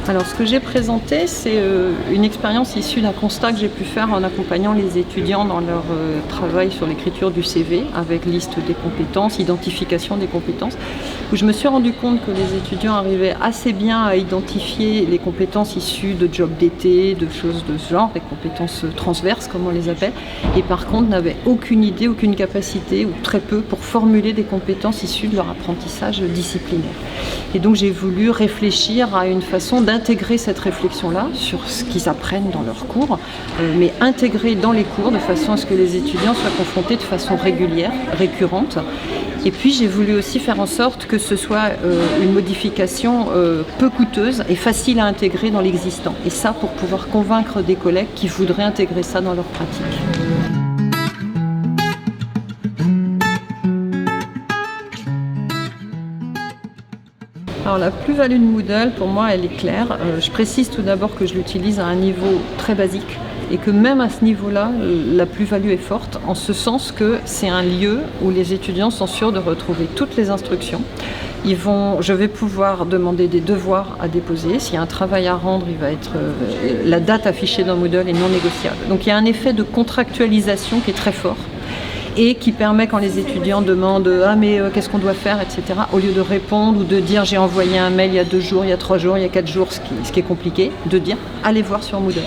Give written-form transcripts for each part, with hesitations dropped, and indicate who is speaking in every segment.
Speaker 1: Alors ce que j'ai présenté, c'est une expérience issue d'un constat que j'ai pu faire en accompagnant les étudiants dans leur travail sur l'écriture du CV, avec liste des compétences, identification des compétences, où je me suis rendu compte que les étudiants arrivaient assez bien à identifier les compétences issues de jobs d'été, de choses de ce genre, des compétences transverses comme on les appelle, et par contre n'avaient aucune idée, aucune capacité, ou très peu, pour formuler des compétences issues de leur apprentissage disciplinaire. Et donc j'ai voulu réfléchir à une façon d'intégrer cette réflexion-là sur ce qu'ils apprennent dans leurs cours, mais intégrer dans les cours de façon à ce que les étudiants soient confrontés de façon régulière, récurrente. Et puis j'ai voulu aussi faire en sorte que ce soit une modification peu coûteuse et facile à intégrer dans l'existant. Et ça pour pouvoir convaincre des collègues qui voudraient intégrer ça dans leur pratique. Alors la plus-value de Moodle, pour moi, elle est claire. Je précise tout d'abord que je l'utilise à un niveau très basique et que même à ce niveau-là, la plus-value est forte, en ce sens que c'est un lieu où les étudiants sont sûrs de retrouver toutes les instructions. Je vais pouvoir demander des devoirs à déposer. S'il y a un travail à rendre, il va être la date affichée dans Moodle est non négociable. Donc il y a un effet de contractualisation qui est très fort, et qui permet, quand les étudiants demandent « Ah mais qu'est-ce qu'on doit faire ?» etc., au lieu de répondre ou de dire « J'ai envoyé un mail il y a 2 jours, il y a 3 jours, il y a 4 jours », ce qui est compliqué, de dire « Allez voir sur Moodle ».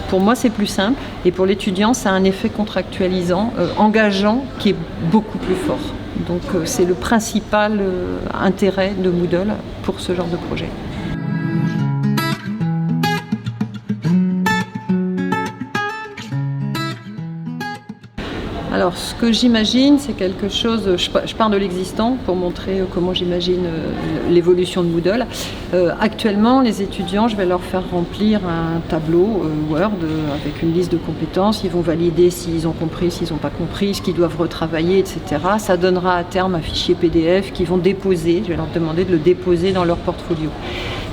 Speaker 1: Pour moi, c'est plus simple, et pour l'étudiant, ça a un effet contractualisant, engageant, qui est beaucoup plus fort. Donc c'est le principal intérêt de Moodle pour ce genre de projet. Alors, ce que j'imagine, c'est quelque chose, je pars de l'existant pour montrer comment j'imagine l'évolution de Moodle. Actuellement, les étudiants, je vais leur faire remplir un tableau Word avec une liste de compétences. Ils vont valider s'ils ont compris, s'ils n'ont pas compris, ce qu'ils doivent retravailler, etc. Ça donnera à terme un fichier PDF qu'ils vont déposer. Je vais leur demander de le déposer dans leur portfolio.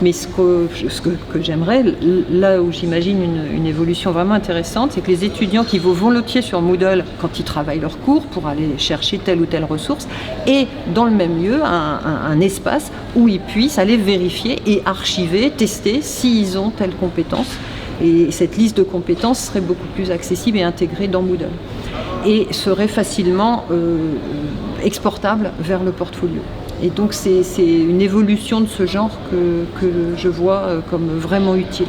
Speaker 1: Mais ce que j'aimerais, là où j'imagine une évolution vraiment intéressante, c'est que les étudiants qui vont volontiers sur Moodle quand ils travaillent leur cours pour aller chercher telle ou telle ressource, aient dans le même lieu un espace où ils puissent aller vérifier et archiver, tester s'ils ont telle compétence. Et cette liste de compétences serait beaucoup plus accessible et intégrée dans Moodle. Et serait facilement exportable vers le portfolio. Et donc c'est une évolution de ce genre que je vois comme vraiment utile.